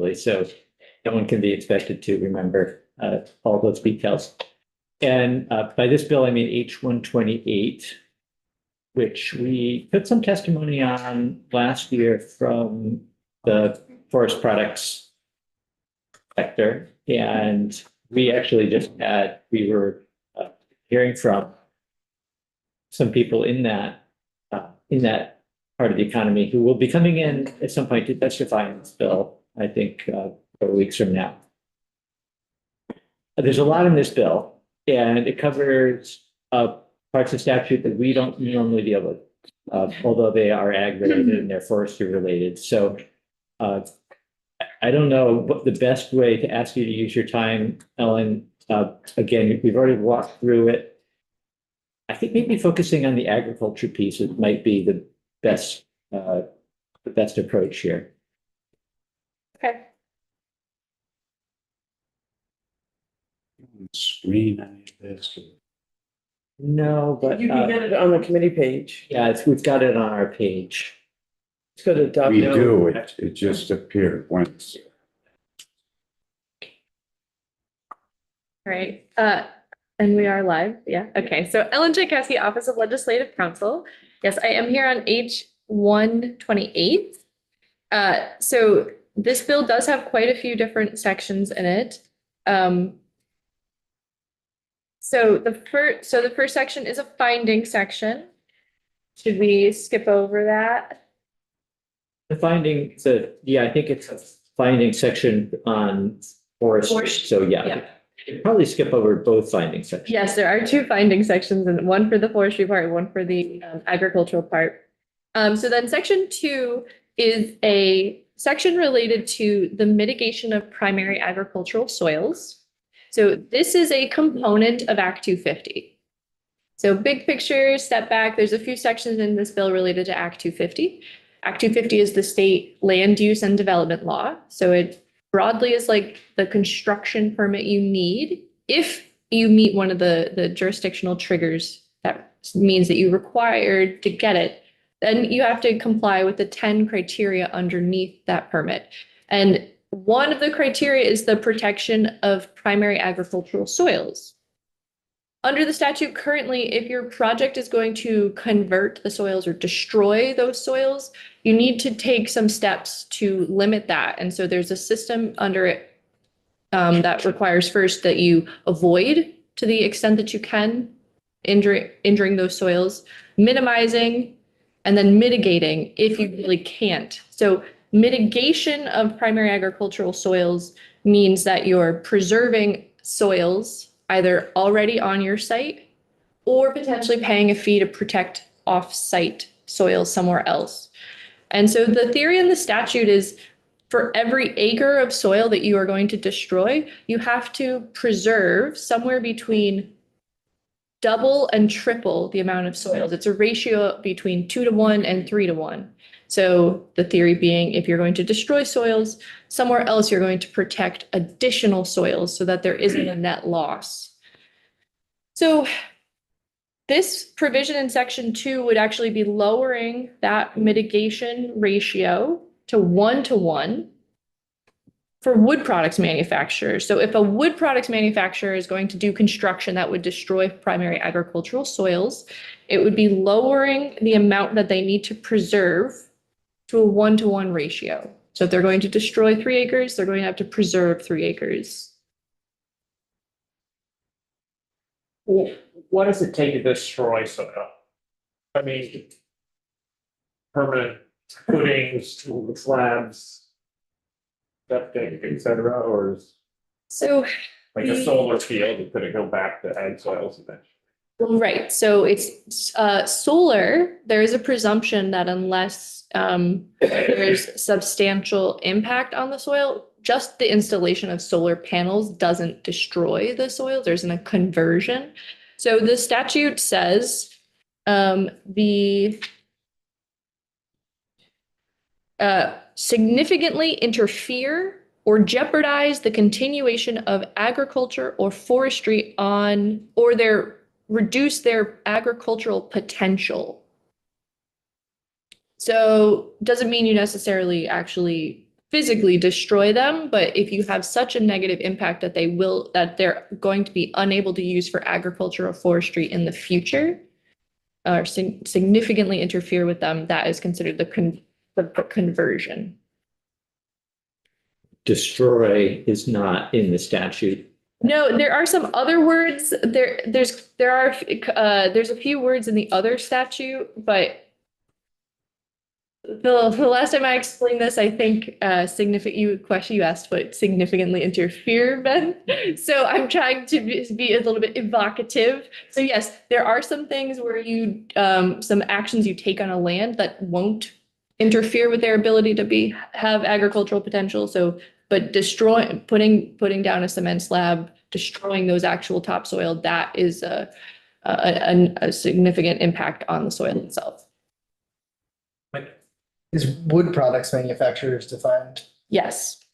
carefully, so no one can be expected to remember all those details. And by this bill, I mean H-128, which we put some testimony on last year from the forest products sector. And we actually we were hearing from some people in that part of the economy who will be coming in at some point to testify in this bill, I think, a couple weeks from now. There's a lot in this bill, and it covers parts of statute that we don't normally deal with, although they are ag related and they're forestry related. So I don't know what the best way to ask you to use your time, Ellen. Again, we've already walked through it. I think maybe focusing on the agriculture piece might be the best approach here. Okay. Screen this. No, but You can get it on the committee page. yeah, we've got it on our page. Let's go to We document. do, it just appeared once. All right. And we are live. Yeah. Okay. So Ellen Tchaikovsky, Office of Legislative Counsel. Yes, I am here on H-128. So this bill does have quite a few different sections in it. So the first section is a finding section. Should we skip over that? The finding, so yeah, I think it's a finding section on forestry. So yeah, you probably skip over both finding sections. Yes, there are two finding sections, and one for the forestry part, one for the agricultural part. So then section 2 is a section related to the mitigation of primary agricultural soils. So this is a component of Act 250. So big picture, step back, there's a few sections in this bill related to Act 250. Act 250 is the state land use and development law. So it broadly is like the construction permit you need if you meet one of the jurisdictional triggers that means that you required to get it. Then you have to comply with the 10 criteria underneath that permit. And one of the criteria is the protection of primary agricultural soils. Under the statute currently, if your project is going to convert the soils or destroy those soils, you need to take some steps to limit that. And so there's a system under it that requires first that you avoid to the extent that you can injuring those soils, minimizing, and then mitigating if you really can't. So mitigation of primary agricultural soils means that you're preserving soils either already on your site or potentially paying a fee to protect off-site soils somewhere else. And so the theory in the statute is for every acre of soil that you are going to destroy, you have to preserve somewhere between double and triple the amount of soils. It's a ratio between 2-to-1 and 3-to-1. So the theory being, if you're going to destroy soils, somewhere else you're going to protect additional soils so that there isn't a net loss. So this provision in section 2 would actually be lowering that mitigation ratio to 1-to-1 for wood products manufacturers. So if a wood products manufacturer is going to do construction that would destroy primary agricultural soils, it would be lowering the amount that they need to preserve to a 1-to-1 ratio. So if they're going to destroy 3 acres, they're going to have to preserve 3 acres. What does it take to destroy soil? I mean, permanent footings, slabs, septic, etc., or is So like a solar field, could it go back to ag soils eventually? right, so it's solar, there is a presumption that unless there's substantial impact on the soil, just the installation of solar panels doesn't destroy the soil, there's a conversion. So the statute says the significantly interfere or jeopardize the continuation of agriculture or forestry on, or reduce their agricultural potential. So doesn't mean you necessarily actually physically destroy them, but if you have such a negative impact that they're going to be unable to use for agriculture or forestry in the future, or significantly interfere with them, that is considered the conversion. Destroy is not in the statute. No, there are some other words. There's a few words in the other statute, but the last time I explained this, I think you asked what significantly interfere meant. So I'm trying to be a little bit evocative. So yes, there are some things where you some actions you take on a land that won't interfere with their ability to have agricultural potential. So, but putting down a cement slab, destroying those actual topsoil, that is a significant impact on the soil itself. Is wood products manufacturers defined? Yes.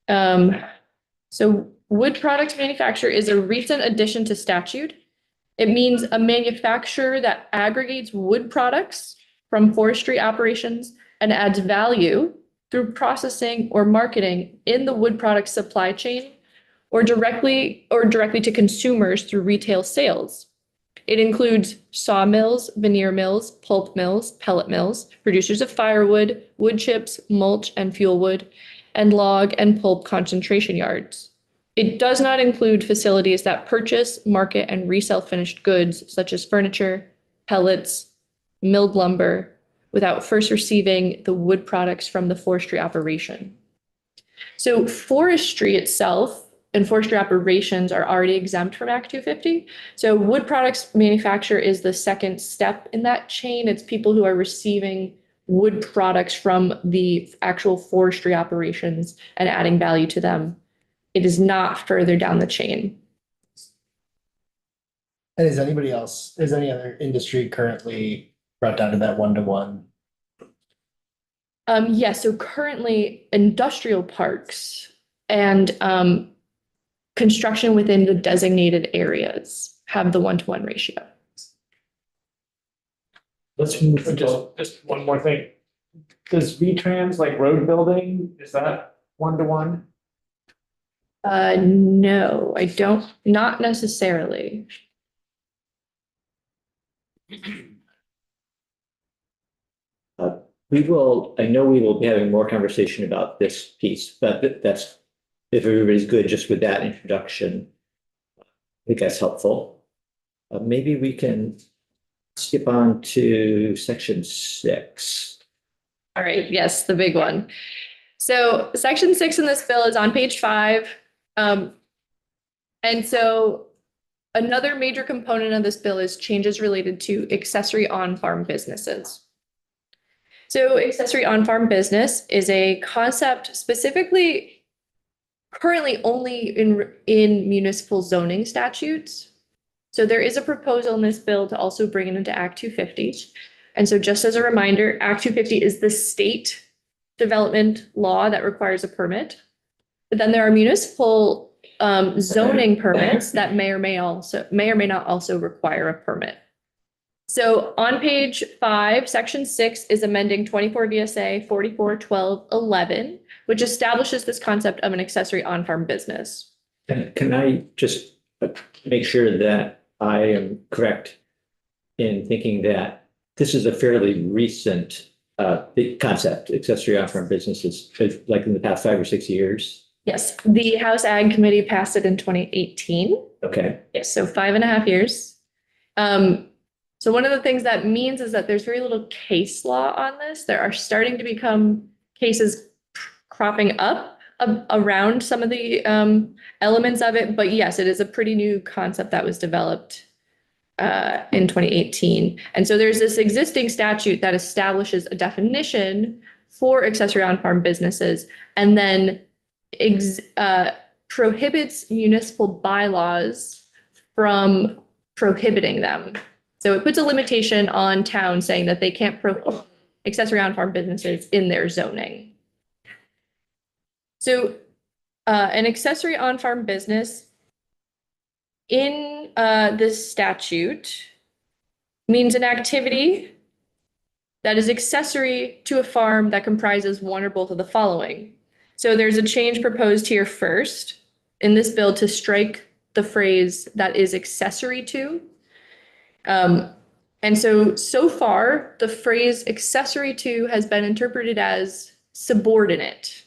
So wood products manufacturer is a recent addition to statute. It means a manufacturer that aggregates wood products from forestry operations and adds value through processing or marketing in the wood products supply chain or directly to consumers through retail sales. It includes sawmills, veneer mills, pulp mills, pellet mills, producers of firewood, wood chips, mulch, and fuel wood, and log and pulp concentration yards. It does not include facilities that purchase, market, and resell finished goods such as furniture, pellets, milled lumber, without first receiving the wood products from the forestry operation. So forestry itself and forestry operations are already exempt from Act 250. So wood products manufacture is the second step in that chain. It's people who are receiving wood products from the actual forestry operations and adding value to them. It is not further down the chain. And is any other industry currently brought down to that 1-to-1? Yes, so currently industrial parks and construction within the designated areas have the 1-to-1 ratio. Let's move Just one more thing. Does V-Trans, like road building, is that 1-to-1? No, I don't, not necessarily. I know we will be having more conversation about this piece, but that's, if everybody's good just with that introduction, I think that's helpful. Maybe we can skip on to section 6. All right, yes, the big one. So section 6 in this bill is on page 5. And so another major component of this bill is changes related to accessory on-farm businesses. So accessory on-farm business is a concept specifically currently only in municipal zoning statutes. So there is a proposal in this bill to also bring it into Act 250. And so just as a reminder, Act 250 is the state development law that requires a permit. But then there are municipal zoning permits that may or may not also require a permit. So on page 5, section 6 is amending 24 VSA 44-12-11, which establishes this concept of an accessory on-farm business. Can I just make sure that I am correct in thinking that this is a fairly recent concept, accessory on-farm businesses, like in the past 5 or 6 years? Yes, the House Ag Committee passed it in 2018. Okay. Yes, so 5.5 years. So one of the things that means is that there's very little case law on this. There are starting to become cases cropping up around some of the elements of it. But yes, it is a pretty new concept that was developed in 2018. And so there's this existing statute that establishes a definition for accessory on-farm businesses and then prohibits municipal bylaws from prohibiting them. So it puts a limitation on towns saying that they can't prohibit accessory on-farm businesses in their zoning. So an accessory on-farm business in this statute means an activity that is accessory to a farm that comprises one or both of the following. So there's a change proposed here first in this bill to strike the phrase that is accessory to. And so far, the phrase accessory to has been interpreted as subordinate.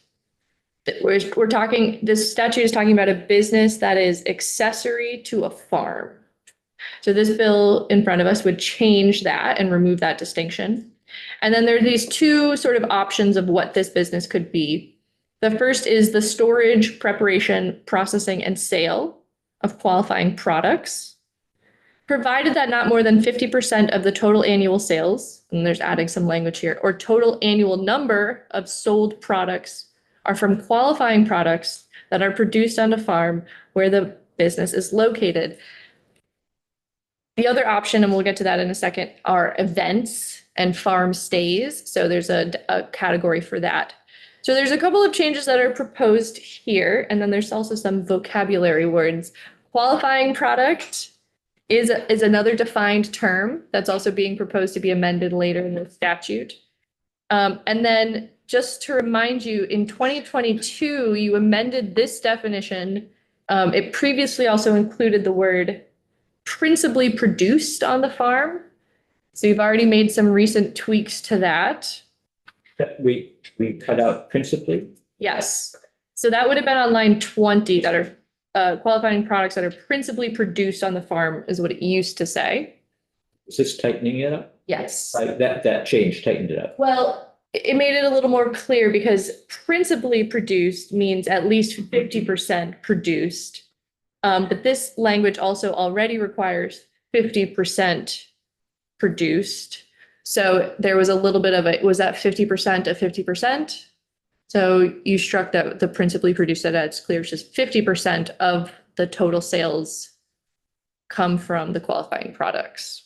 We're talking, this statute is talking about a business that is accessory to a farm. So this bill in front of us would change that and remove that distinction. And then there are these two sort of options of what this business could be. The first is the storage, preparation, processing, and sale of qualifying products, provided that not more than 50% of the total annual sales, and there's adding some language here, or total annual number of sold products are from qualifying products that are produced on a farm where the business is located. The other option, and we'll get to that in a second, are events and farm stays. So there's a category for that. So there's a couple of changes that are proposed here, and then there's also some vocabulary words. Qualifying product is another defined term that's also being proposed to be amended later in the statute. And then just to remind you, in 2022, you amended this definition. It previously also included the word principally produced on the farm. So you've already made some recent tweaks to that. That we cut out principally. Yes. So that would have been on line 20 that are qualifying products that are principally produced on the farm is what it used to say. Is this tightening it up? Yes. That change tightened it up. Well, it made it a little more clear because principally produced means at least 50% produced. But this language also already requires 50% produced. So there was a little bit of was that 50% of 50%? So you struck that the principally produced, so that it's clear it's just 50% of the total sales come from the qualifying products.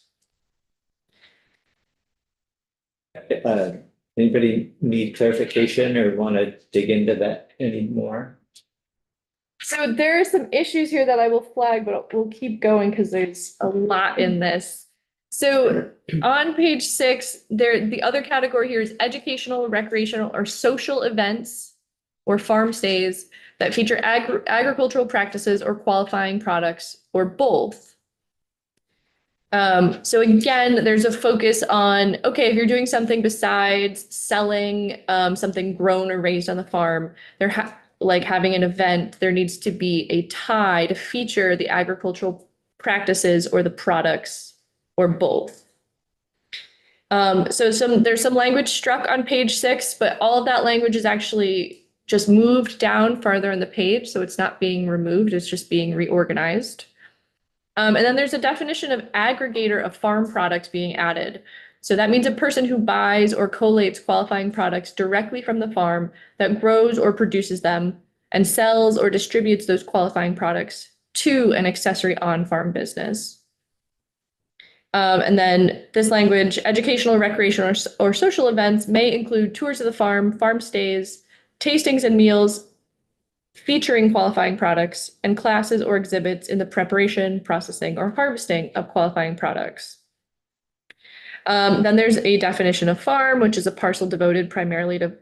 Anybody need clarification or want to dig into that anymore? So there are some issues here that I will flag, but we'll keep going because there's a lot in this. So on page 6, the other category here is educational, recreational, or social events or farm stays that feature agricultural practices or qualifying products or both. So again, there's a focus on, okay, if you're doing something besides selling something grown or raised on the farm, like having an event, there needs to be a tie to feature the agricultural practices or the products or both. So there's some language struck on page 6, but all of that language is actually just moved down farther in the page. So it's not being removed, it's just being reorganized. And then there's a definition of aggregator of farm products being added. So that means a person who buys or collates qualifying products directly from the farm that grows or produces them and sells or distributes those qualifying products to an accessory on-farm business. And then this language, educational, recreational, or social events may include tours of the farm, farm stays, tastings and meals featuring qualifying products, and classes or exhibits in the preparation, processing, or harvesting of qualifying products. Then there's a definition of farm, which is a parcel devoted primarily to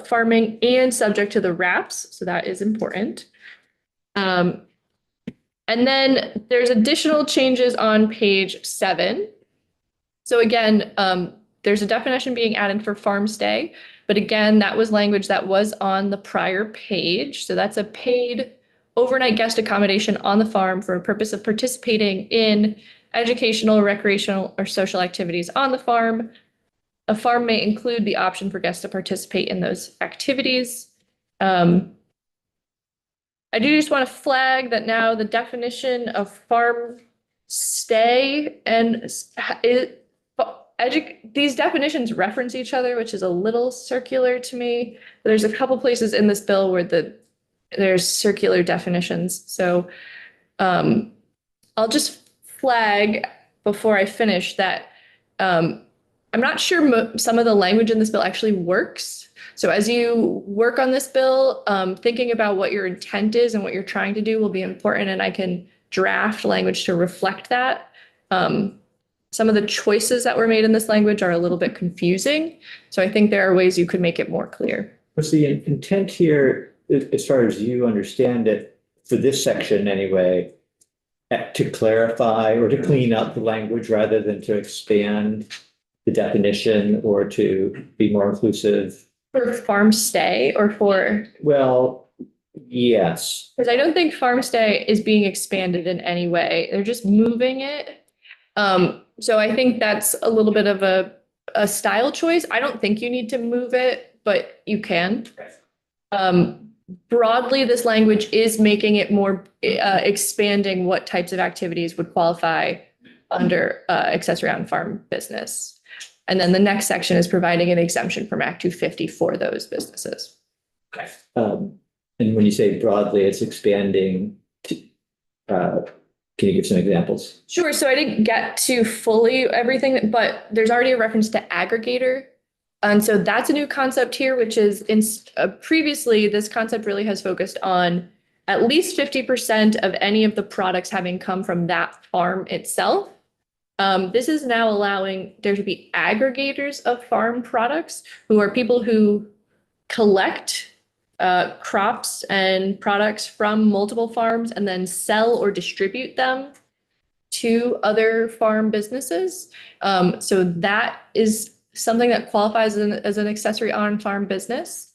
farming and subject to the RAPS, so that is important. And then there's additional changes on page 7. So again, there's a definition being added for farm stay, but again, that was language that was on the prior page. So that's a paid overnight guest accommodation on the farm for a purpose of participating in educational, recreational, or social activities on the farm. A farm may include the option for guests to participate in those activities. I do just want to flag that now the definition of farm stay and these definitions reference each other, which is a little circular to me. There's a couple places in this bill where there's circular definitions. So I'll just flag before I finish that I'm not sure some of the language in this bill actually works. So as you work on this bill, thinking about what your intent is and what you're trying to do will be important, and I can draft language to reflect that. some of the choices that were made in this language are a little bit confusing. So I think there are ways you could make it more clear. Was the intent here, as far as you understand it, for this section anyway, to clarify or to clean up the language rather than to expand the definition or to be more inclusive? For farm stay or for, Well, yes. because I don't think farm stay is being expanded in any way. They're just moving it. So I think that's a little bit of a style choice. I don't think you need to move it, but you can. Broadly, this language is making it more, expanding what types of activities would qualify under accessory on farm business. And then the next section is providing an exemption from Act 250 for those businesses. And when you say broadly, it's expanding to, can you give some examples? Sure. So I didn't get to fully everything, but there's already a reference to aggregator. And so that's a new concept here, which is previously this concept really has focused on at least 50% of any of the products having come from that farm itself. This is now allowing there to be aggregators of farm products who are people who collect crops and products from multiple farms and then sell or distribute them to other farm businesses. So that is something that qualifies as an accessory on farm business.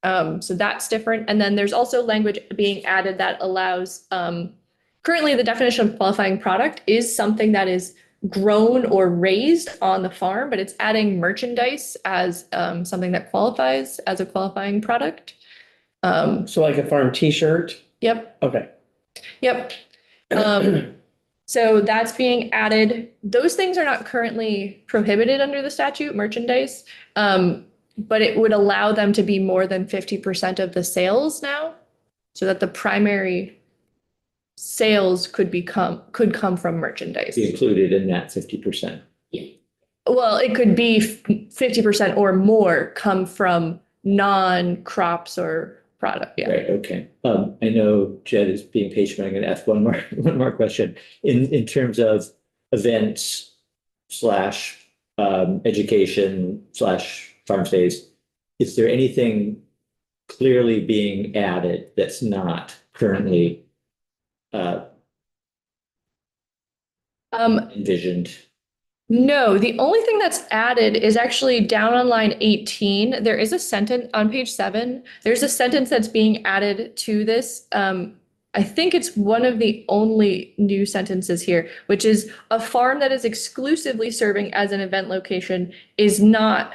So that's different. And then there's also language being added that allows, currently the definition of qualifying product is something that is grown or raised on the farm, but it's adding merchandise as something that qualifies as a qualifying product. So like a farm t-shirt? Yep. Okay. Yep. So that's being added. Those things are not currently prohibited under the statute, merchandise, but it would allow them to be more than 50% of the sales now, so that the primary sales could come from merchandise. Be included in that 50%. Well, it could be 50% or more come from non-crops or product. Yeah. Right, okay. I know Jed is being patient, but I'm gonna ask one more question. In terms of events slash education slash farm stays, is there anything clearly being added that's not currently envisioned? No, the only thing that's added is actually down on line 18. There is a sentence on page 7. There's a sentence that's being added to this. I think it's one of the only new sentences here, which is a farm that is exclusively serving as an event location is not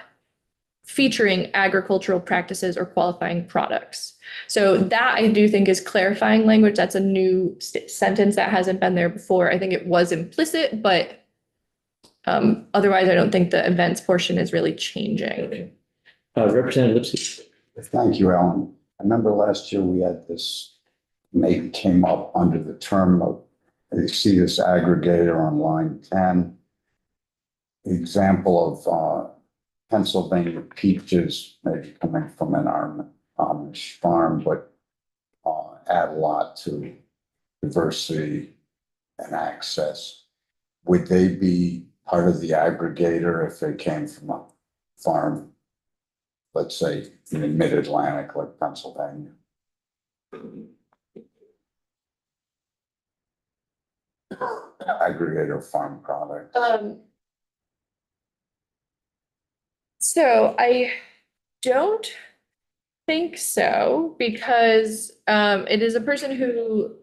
featuring agricultural practices or qualifying products. So that I do think is clarifying language. That's a new sentence that hasn't been there before. I think it was implicit, but otherwise, I don't think the events portion is really changing. Okay. Representative Lipsky. Thank you, Ellen. I remember last year we had this, maybe came up under the term of, you see this aggregator on line 10. The example of Pennsylvania peaches maybe coming from an Amish farm, but add a lot to diversity and access. Would they be part of the aggregator if they came from a farm, let's say in the mid-Atlantic like Pennsylvania? Aggregator farm product. So I don't think so, because it is a person who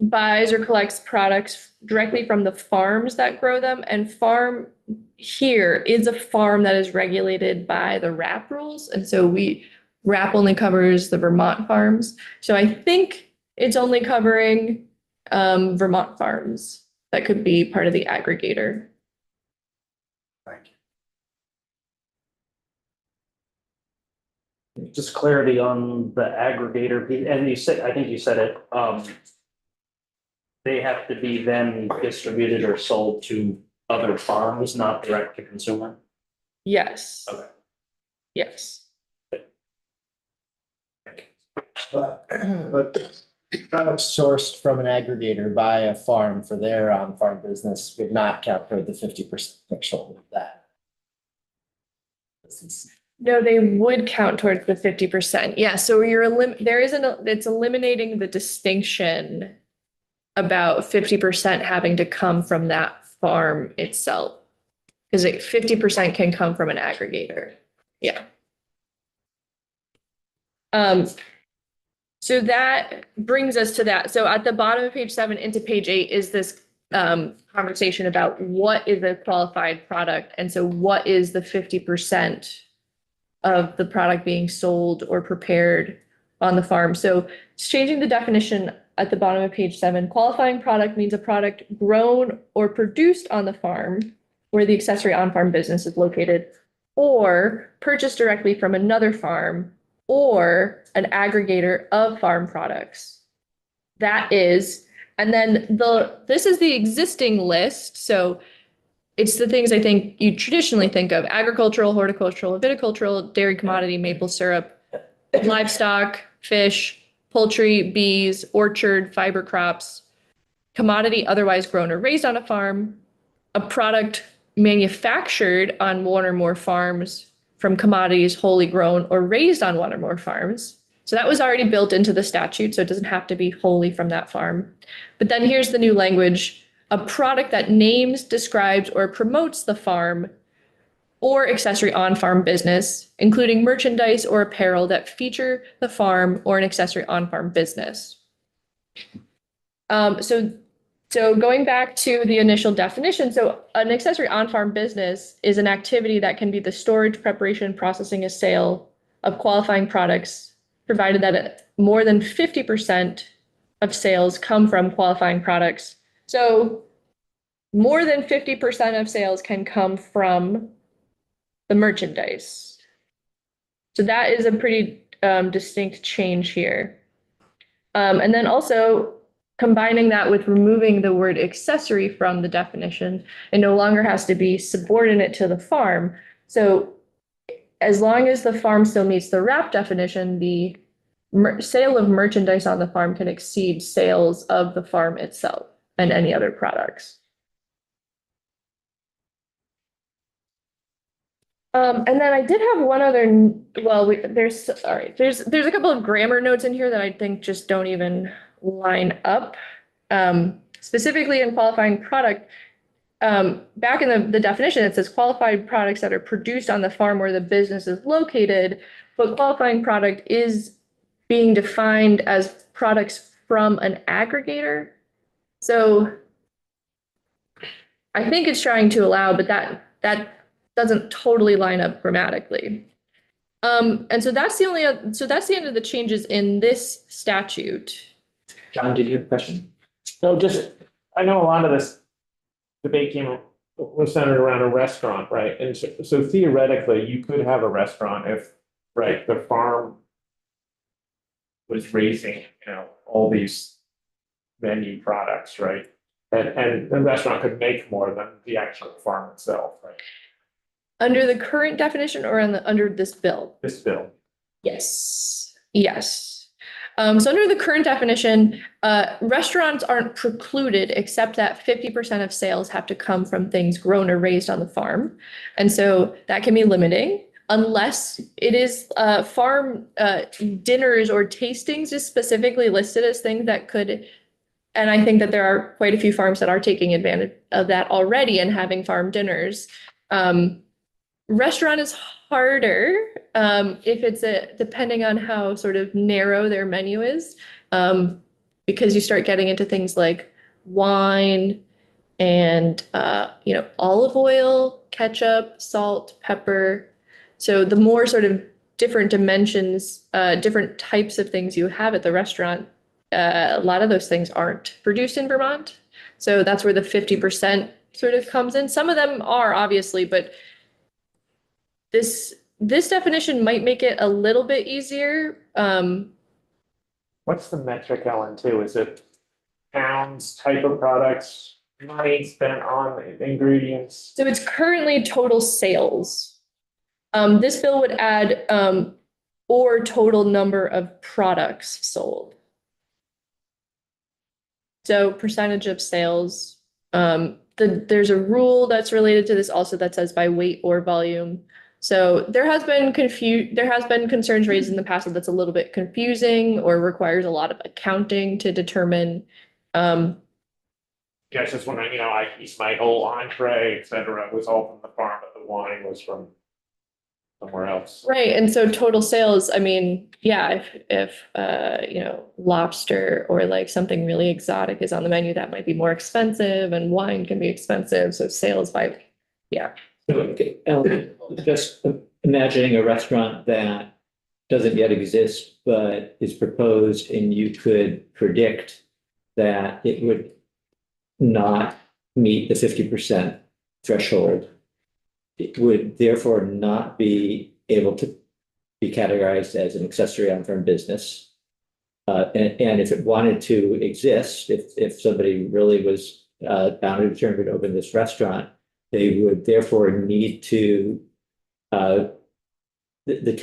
buys or collects products directly from the farms that grow them, and farm here is a farm that is regulated by the RAP rules, and so RAP only covers the Vermont farms. So I think it's only covering Vermont farms that could be part of the aggregator. Thank you. Just clarity on the aggregator, and you said, I think you said it, they have to be then distributed or sold to other farms, not direct to consumer? Yes. Okay. Yes. But sourced from an aggregator by a farm for their on-farm business would not count for the 50% threshold of that. No, they would count towards the 50%. Yeah, so it's eliminating the distinction about 50% having to come from that farm itself. Because 50% can come from an aggregator. Yeah. So that brings us to that. So at the bottom of page 7 into page 8 is this conversation about what is a qualified product. And so what is the 50% of the product being sold or prepared on the farm? So it's changing the definition at the bottom of page 7. Qualifying product means a product grown or produced on the farm where the accessory on-farm business is located, or purchased directly from another farm or an aggregator of farm products. That is, and then this is the existing list. So it's the things I think you traditionally think of: agricultural, horticultural, viticultural, dairy commodity, maple syrup, livestock, fish, poultry, bees, orchard, fiber crops, commodity otherwise grown or raised on a farm, a product manufactured on one or more farms from commodities wholly grown or raised on one or more farms. So that was already built into the statute, so it doesn't have to be wholly from that farm. But then here's the new language: a product that names, describes, or promotes the farm or accessory on-farm business, including merchandise or apparel that feature the farm or an accessory on-farm business. So going back to the initial definition, so an accessory on-farm business is an activity that can be the storage, preparation, processing, and sale of qualifying products, provided that more than 50% of sales come from qualifying products. So more than 50% of sales can come from the merchandise. So that is a pretty distinct change here. And then also combining that with removing the word accessory from the definition, it no longer has to be subordinate to the farm. So as long as the farm still meets the wrap definition, the sale of merchandise on the farm can exceed sales of the farm itself and any other products. And then I did have one other, well, there's a couple of grammar notes in here that I think just don't even line up. Specifically in qualifying product, back in the definition, it says qualified products that are produced on the farm where the business is located, but qualifying product is being defined as products from an aggregator. So I think it's trying to allow, but that doesn't totally line up grammatically. And so that's the end of the changes in this statute. John, did you have a question? So I know a lot of this debate was centered around a restaurant, right? And so theoretically, you could have a restaurant if, right, the farm was raising, all these menu products, right? And the restaurant could make more than the actual farm itself, right? Under the current definition or under this bill? This bill. Yes. So under the current definition, restaurants aren't precluded except that 50% of sales have to come from things grown or raised on the farm. And so that can be limiting unless it is farm dinners or tastings is specifically listed as things that could. And I think that there are quite a few farms that are taking advantage of that already and having farm dinners. Restaurant is harder if it's depending on how sort of narrow their menu is, because you start getting into things like wine and olive oil, ketchup, salt, pepper. So the more sort of different dimensions, different types of things you have at the restaurant, a lot of those things aren't produced in Vermont. So that's where the 50% sort of comes in. Some of them are obviously, but this definition might make it a little bit easier. What's the metric, Ellen, too? Is it pounds, type of products, money spent on ingredients? So it's currently total sales. This bill would add or total number of products sold. So percentage of sales, there's a rule that's related to this also that says by weight or volume. So there has been concerns raised in the past that that's a little bit confusing or requires a lot of accounting to determine. Guys, just wondering, I eat my whole entree, et cetera, was all from the farm, but the wine was from somewhere else. Right, and so total sales, I mean, yeah, if lobster or like something really exotic is on the menu, that might be more expensive and wine can be expensive, so sales by, yeah. Okay, just imagining a restaurant that doesn't yet exist, but is proposed, and you could predict that it would not meet the 50% threshold. It would therefore not be able to be categorized as an accessory on farm business. And if it wanted to exist, if somebody really was bound and determined to open this restaurant, they would therefore need to, the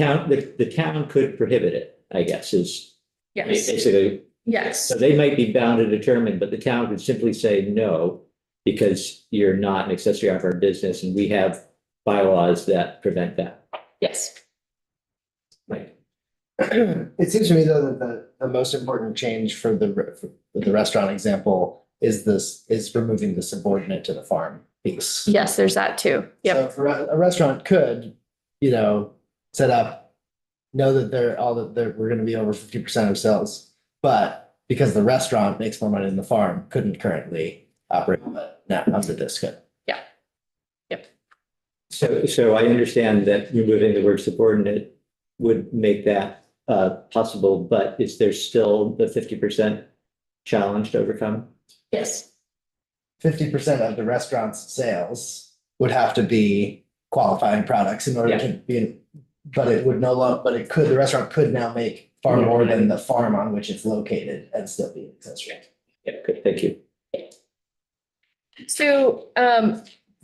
town could prohibit it, I guess, is Yes, basically. yes, So they might be bound and determined, but the town could simply say no, because you're not an accessory on farm business, and we have bylaws that prevent that. yes. Right. It seems to me though that the most important change for the restaurant example is removing the subordinate to the farm piece. Yes, there's that too. Yep. So for a restaurant could, set up, know that we're gonna be over 50% of sales. But because the restaurant makes more money than the farm, couldn't currently operate, but now under this could. So I understand that removing the word subordinate would make that possible, but is there still the 50% challenge to overcome? Yes. 50% of the restaurant's sales would have to be qualifying products in order to be, but it would the restaurant could now make far more than the farm on which it's located and still be accessory. Yeah, good, thank you. So,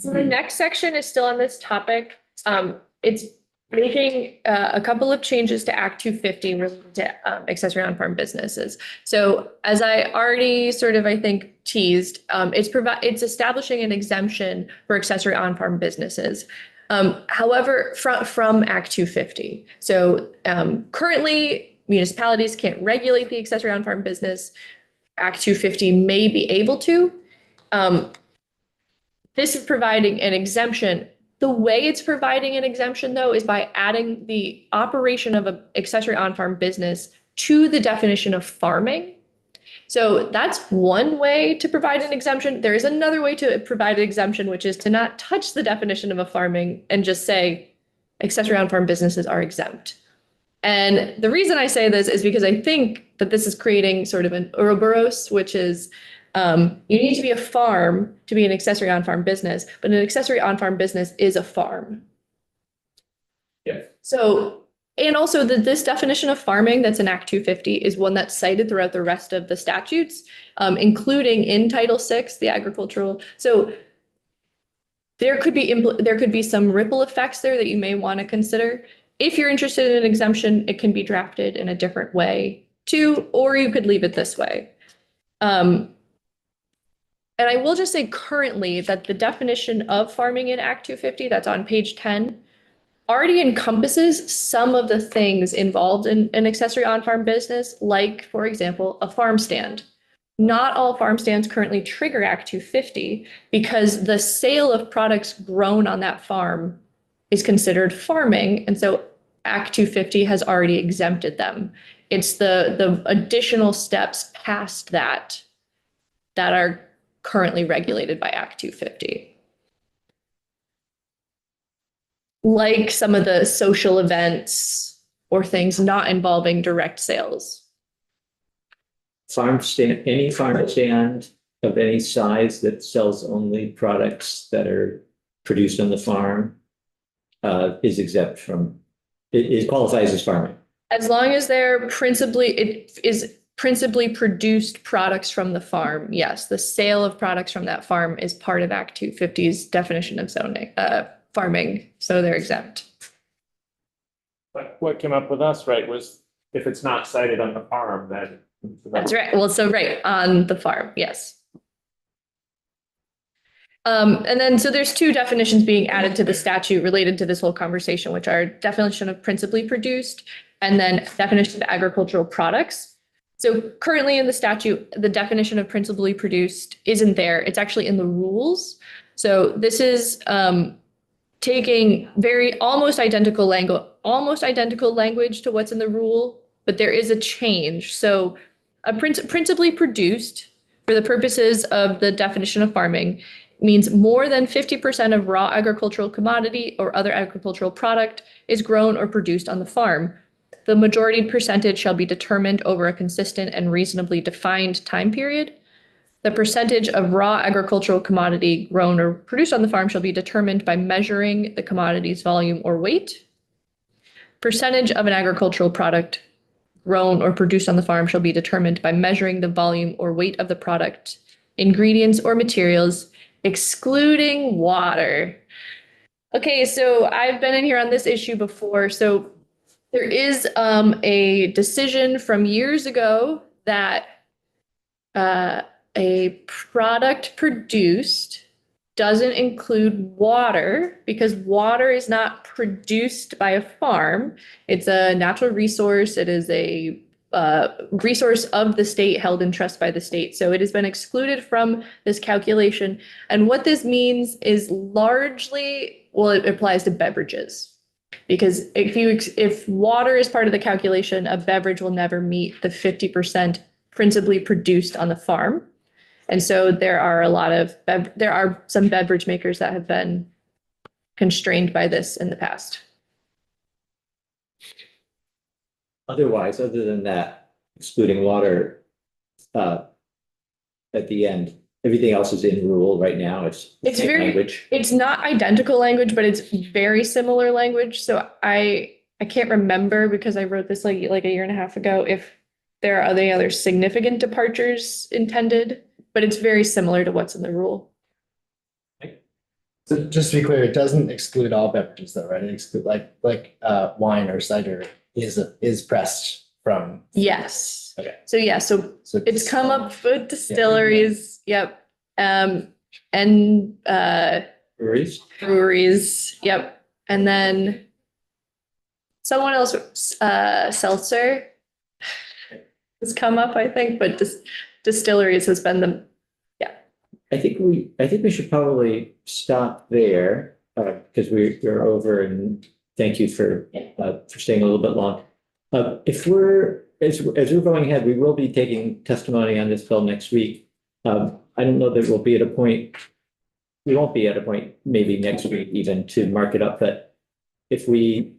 so the next section is still on this topic. It's making a couple of changes to Act 250 related to accessory on-farm businesses. So as I already sort of, I think, teased, it's establishing an exemption for accessory on-farm businesses. However, from Act 250. So currently, municipalities can't regulate the accessory on-farm business. Act 250 may be able to. This is providing an exemption. The way it's providing an exemption, though, is by adding the operation of an accessory on-farm business to the definition of farming. So that's one way to provide an exemption. There is another way to provide an exemption, which is to not touch the definition of a farming and just say accessory on-farm businesses are exempt. And the reason I say this is because I think that this is creating sort of an Ouroboros, which is you need to be a farm to be an accessory on-farm business, but an accessory on-farm business is a farm. Yeah. So, and also this definition of farming that's in Act 250 is one that's cited throughout the rest of the statutes, including in Title VI, the agricultural. So there could be some ripple effects there that you may want to consider. If you're interested in an exemption, it can be drafted in a different way too, or you could leave it this way. And I will just say currently that the definition of farming in Act 250, that's on page 10, already encompasses some of the things involved in an accessory on-farm business, like, for example, a farm stand. Not all farm stands currently trigger Act 250 because the sale of products grown on that farm is considered farming. And so Act 250 has already exempted them. It's the additional steps past that are currently regulated by Act 250. Like some of the social events or things not involving direct sales. Any farm stand of any size that sells only products that are produced on the farm is exempt from, it qualifies as farming. As long as it is principally produced products from the farm, yes, the sale of products from that farm is part of Act 250's definition of zoning, farming, so they're exempt. But what came up with us, right, was if it's not cited on the farm, then That's right. Well, so right, on the farm, yes. And then, so there's two definitions being added to the statute related to this whole conversation, which are definition of principally produced and then definition of agricultural products. So currently in the statute, the definition of principally produced isn't there. It's actually in the rules. So this is taking almost identical language to what's in the rule, but there is a change. So a principally produced, for the purposes of the definition of farming, means more than 50% of raw agricultural commodity or other agricultural product is grown or produced on the farm. The majority percentage shall be determined over a consistent and reasonably defined time period. The percentage of raw agricultural commodity grown or produced on the farm shall be determined by measuring the commodity's volume or weight. Percentage of an agricultural product grown or produced on the farm shall be determined by measuring the volume or weight of the product, ingredients or materials, excluding water. Okay, so I've been in here on this issue before. So there is a decision from years ago that a product produced doesn't include water because water is not produced by a farm. It's a natural resource. It is a resource of the state held in trust by the state. So it has been excluded from this calculation. And what this means is largely, well, it applies to beverages. Because if water is part of the calculation, a beverage will never meet the 50% principally produced on the farm. And so there are some beverage makers that have been constrained by this in the past. Otherwise, other than that, excluding water, at the end, everything else is in rule right now. It's the It's same very- language. It's not identical language, but it's very similar language. So I can't remember because I wrote this like a year and a half ago if there are any other significant departures intended, but it's very similar to what's in the rule. So just to be clear, it doesn't exclude all beverages though, right? It exclude like wine or cider is pressed from. Yes. Okay. So yeah, so So it's come up with distilleries, yep. And Breweries? breweries, yep. And then someone else, seltzer has come up, I think, but distilleries has been I think we should probably stop there, because we're over, and thank you for staying a little bit long. As we're going ahead, we will be taking testimony on this bill next week. I don't know that we won't be at a point maybe next week even to mark it up, but if we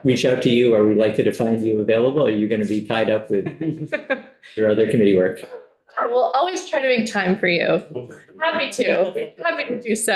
reach out to you, are we likely to find you available? Or are you going to be tied up with your other committee work? We'll always try to make time for you. Happy to do so.